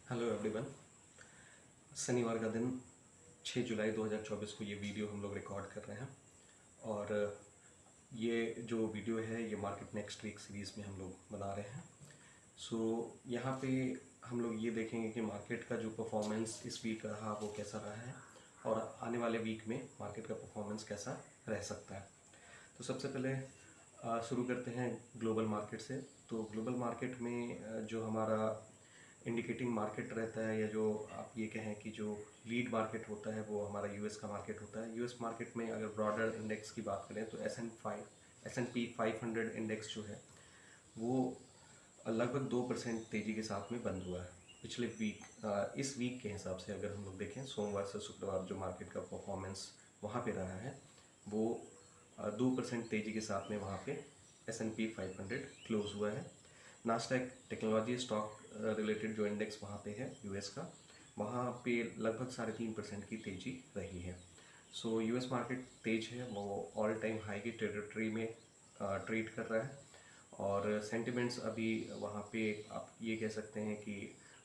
Hello everyone. शनिवार का दिन 6 जुलाई 2024 को ये वीडियो हम लोग रिकॉर्ड कर रहे हैं और ये जो वीडियो है ये मार्केट नेक्स्ट वीक सीरीज़ में हम लोग बना रहे हैं। सो यहाँ पे हम लोग ये देखेंगे कि मार्केट का जो परफॉर्मेंस इस वीक रहा वो कैसा रहा है और आने वाले वीक में मार्केट का परफॉर्मेंस कैसा रह सकता है। तो सबसे पहले शुरू करते हैं ग्लोबल मार्केट से। तो ग्लोबल मार्केट में जो हमारा इंडिकेटिंग मार्केट रहता है या जो आप ये कहें कि जो लीड मार्केट होता है वो हमारा यूएस का मार्केट होता है। यूएस मार्केट में अगर ब्रॉडर इंडेक्स की बात करें तो एस एन पी 500 इंडेक्स जो है वो लगभग 2% तेज़ी के साथ में बंद हुआ है पिछले वीक। इस वीक के हिसाब से अगर हम लोग देखें सोमवार से शुक्रवार जो मार्केट का परफॉर्मेंस वहाँ पे रहा है वो 2% तेज़ी के साथ में वहाँ पे S&P 500 क्लोज हुआ है। नास्डैक टेक्नोलॉजी स्टॉक रिलेटेड जो इंडेक्स वहाँ पे है यूएस का, वहाँ पे लगभग 3.5% की तेज़ी रही है। सो यूएस मार्केट तेज है, वो ऑल टाइम हाई की टेरिटरी में ट्रेड कर रहा है और सेंटिमेंट्स अभी वहाँ पे आप ये कह सकते हैं कि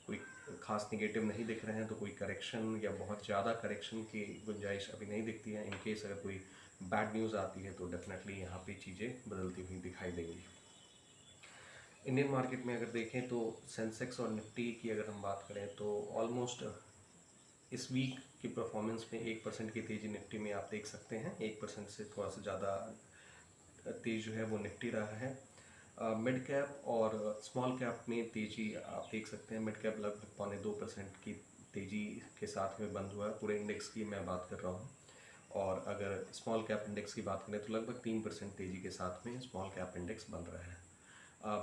कोई खास निगेटिव नहीं दिख रहे हैं। तो कोई करेक्शन या बहुत ज़्यादा करेक्शन की गुंजाइश अभी नहीं दिखती है। इन केस अगर कोई बैड न्यूज़ आती है तो डेफिनेटली यहाँ पे चीज़ें बदलती हुई दिखाई देंगी। इंडियन मार्केट में अगर देखें तो सेंसेक्स और निफ्टी की अगर हम बात करें तो ऑलमोस्ट इस वीक की परफॉर्मेंस में 1% की तेज़ी निफ्टी में आप देख सकते हैं। 1% से थोड़ा सा ज़्यादा तेज़ जो है वो निफ्टी रहा है। मिड कैप और स्मॉल कैप में तेज़ी आप देख सकते हैं। मिड कैप लगभग 2.25% की तेज़ी के साथ में बंद हुआ है। पूरे इंडेक्स की मैं बात कर रहा हूँ। और अगर स्मॉल कैप इंडेक्स की बात करें तो लगभग 3% तेज़ी के साथ में स्मॉल कैप इंडेक्स बन रहा है।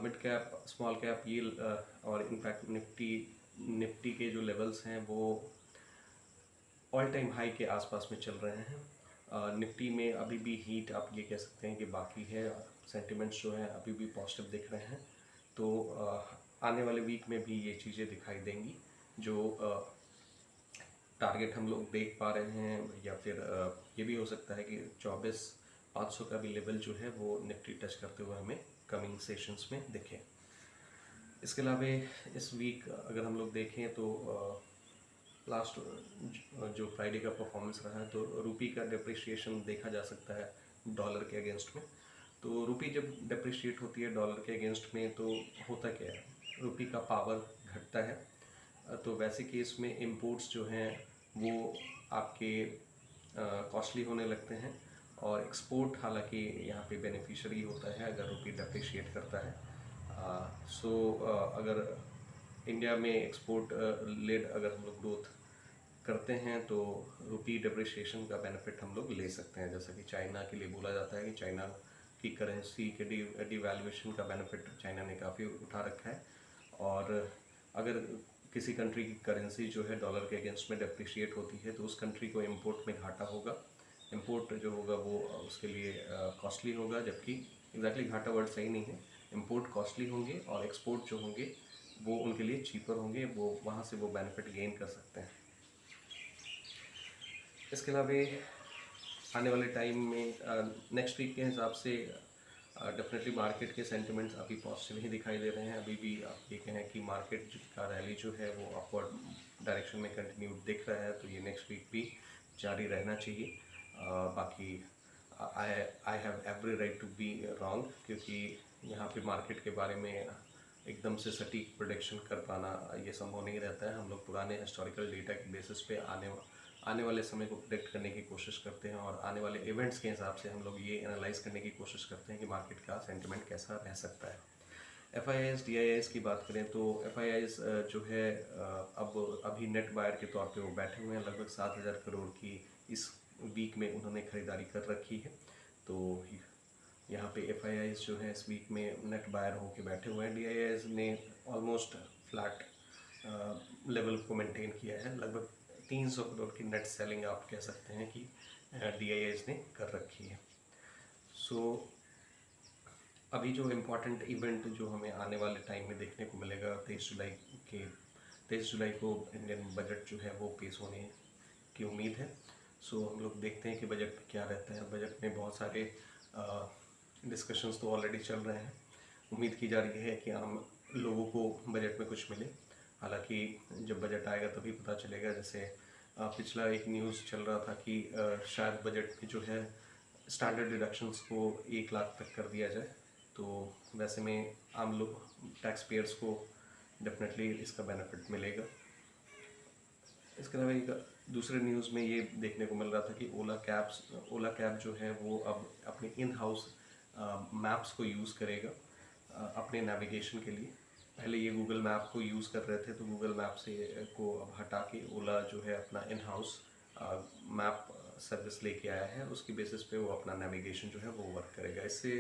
मिड कैप स्मॉल कैप ये और इनफैक्ट निफ्टी के जो लेवल्स हैं वो ऑल टाइम हाई के आसपास में चल रहे हैं। निफ्टी में अभी भी हीट आप ये कह सकते हैं कि बाकी है। सेंटिमेंट्स जो हैं अभी भी पॉजिटिव दिख रहे हैं। तो आने वाले वीक में भी ये चीज़ें दिखाई देंगी। जो टारगेट हम लोग देख पा रहे हैं या फिर ये भी हो सकता है कि 24,500 का भी लेवल जो है वो निफ्टी टच करते हुए हमें कमिंग सेशंस में दिखे। इसके अलावा इस वीक अगर हम लोग देखें तो लास्ट जो फ्राइडे का परफॉर्मेंस रहा है तो रुपी का डिप्रिशिएशन देखा जा सकता है डॉलर के अगेंस्ट में। तो रुपी जब डिप्रिशिएट होती है डॉलर के अगेंस्ट में तो होता क्या है, रुपी का पावर घटता है। तो वैसे केस में इंपोर्ट्स जो हैं वो आपके कॉस्टली होने लगते हैं और एक्सपोर्ट हालांकि यहाँ पे बेनिफिशियरी होता है अगर रुपी डिप्रिशिएट करता है। अगर इंडिया में एक्सपोर्ट लेड अगर हम लोग ग्रोथ करते हैं तो रुपी डिप्रिशिएशन का बेनिफिट हम लोग ले सकते हैं। जैसा कि चाइना के लिए बोला जाता है कि चाइना की करेंसी के डिवैल्यूएशन का बेनिफिट चाइना ने काफ़ी उठा रखा है। और अगर किसी कंट्री की करेंसी जो है डॉलर के अगेंस्ट में डिप्रिशिएट होती है तो उस कंट्री को इंपोर्ट में घाटा होगा। इंपोर्ट जो होगा वो उसके लिए कॉस्टली होगा, जबकि एग्जैक्टली घाटा वर्ड सही नहीं है। इंपोर्ट कॉस्टली होंगे और एक्सपोर्ट जो होंगे वो उनके लिए चीपर होंगे, वो वहाँ से वो बेनिफिट गेन कर सकते हैं। इसके अलावा आने वाले टाइम में नेक्स्ट वीक के हिसाब से डेफिनेटली मार्केट के सेंटिमेंट्स अभी पॉजिटिव ही दिखाई दे रहे हैं। अभी भी आप ये कहें कि मार्केट का रैली जो है वो अपवर्ड डायरेक्शन में कंटिन्यू दिख रहा है तो ये नेक्स्ट वीक भी जारी रहना चाहिए। बाकी I I have every right to be wrong, क्योंकि यहाँ पे मार्केट के बारे में एकदम से सटीक प्रोडिक्शन कर पाना ये संभव नहीं रहता है। हम लोग पुराने हिस्टोरिकल डेटा के बेसिस पे आने वाले समय को प्रेडिक्ट करने की कोशिश करते हैं और आने वाले इवेंट्स के हिसाब से हम लोग ये एनालाइज करने की कोशिश करते हैं कि मार्केट का सेंटिमेंट कैसा रह सकता है। FIIs DIIs की बात करें तो FIIs जो है अब अभी नेट बायर के तौर पे वो बैठे हुए हैं। लगभग 7,000 करोड़ की इस वीक में उन्होंने खरीदारी कर रखी है। तो यहाँ पे FIIs जो है इस वीक में नेट बायर होके बैठे हुए हैं। DIIs ने ऑलमोस्ट फ्लैट लेवल को मेंटेन किया है। लगभग 300 करोड़ की नेट सेलिंग आप कह सकते हैं कि DIIs ने कर रखी है। सो अभी जो इम्पोर्टेंट इवेंट जो हमें आने वाले टाइम में देखने को मिलेगा 23 जुलाई को इंडियन बजट जो है वो पेश होने की उम्मीद है। सो हम लोग देखते हैं कि बजट में क्या रहता है। बजट में बहुत सारे डिस्कशंस तो ऑलरेडी चल रहे हैं। उम्मीद की जा रही है कि आम लोगों को बजट में कुछ मिले। हालांकि जब बजट आएगा तभी पता चलेगा। जैसे पिछला एक न्यूज़ चल रहा था कि शायद बजट में जो है स्टैंडर्ड डिडक्शंस को 1 लाख तक कर दिया जाए। तो वैसे में आम लोग टैक्स पेयर्स को डेफिनेटली इसका बेनिफिट मिलेगा। इसके अलावा एक दूसरे न्यूज़ में ये देखने को मिल रहा था कि ओला कैब जो है वो अब अपने इन हाउस मैप्स को यूज़ करेगा अपने नेविगेशन के लिए। पहले ये गूगल मैप को यूज़ कर रहे थे, तो गूगल मैप से को अब हटा के ओला जो है अपना इन हाउस मैप सर्विस लेके आया है। उसकी बेसिस पे वो अपना नेविगेशन जो है वो वर्क करेगा। इससे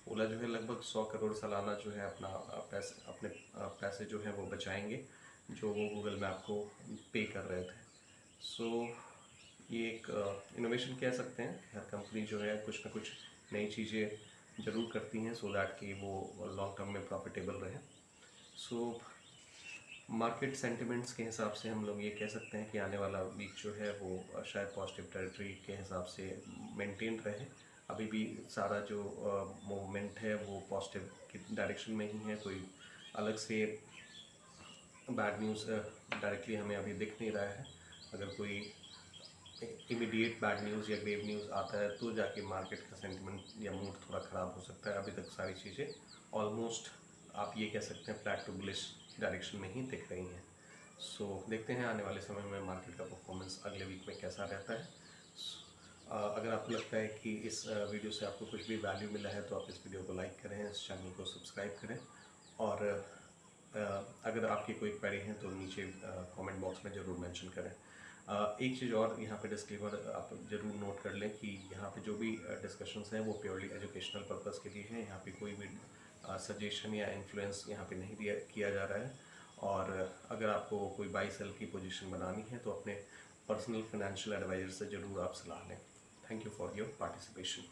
ओला जो है लगभग 100 करोड़ सालाना जो है अपने पैसे जो है वो बचाएंगे, जो वो गूगल मैप को पे कर रहे थे। सो ये एक इनोवेशन कह सकते हैं। हर कंपनी जो है कुछ ना कुछ नई चीज़ें ज़रूर करती हैं सो दैट कि वो लॉन्ग टर्म में प्रॉफिटेबल रहे। सो मार्केट सेंटिमेंट्स के हिसाब से हम लोग ये कह सकते हैं कि आने वाला वीक जो है वो शायद पॉजिटिव टेरिटरी के हिसाब से मेंटेन रहे। अभी भी सारा जो मूवमेंट है वो पॉजिटिव की डायरेक्शन में ही है। कोई अलग से बैड न्यूज़ डायरेक्टली हमें अभी दिख नहीं रहा है। अगर कोई इमीडिएट बैड न्यूज़ या ग्रेव न्यूज़ आता है तो जाके मार्केट का सेंटिमेंट या मूड थोड़ा ख़राब हो सकता है। अभी तक सारी चीज़ें ऑलमोस्ट आप ये कह सकते हैं फ्लैट टू बुलिश डायरेक्शन में ही दिख रही हैं। सो देखते हैं आने वाले समय में मार्केट का परफॉर्मेंस अगले वीक में कैसा रहता है। अगर आपको लगता है कि इस वीडियो से आपको कुछ भी वैल्यू मिला है तो आप इस वीडियो को लाइक करें, इस चैनल को सब्सक्राइब करें। और अगर आपकी कोई क्वेरी है तो नीचे कमेंट बॉक्स में ज़रूर मेंशन करें। एक चीज़ और यहाँ पे डिस्क्लेमर आप ज़रूर नोट कर लें कि यहाँ पे जो भी डिस्कशंस हैं वो प्योरली एजुकेशनल पर्पस के लिए हैं। यहाँ पे कोई भी सजेशन या इन्फ्लुएंस यहाँ पे नहीं किया जा रहा है। और अगर आपको कोई बाई सेल की पोजीशन बनानी है तो अपने पर्सनल फाइनेंशियल एडवाइजर से ज़रूर आप सलाह लें। Thank you for your participation.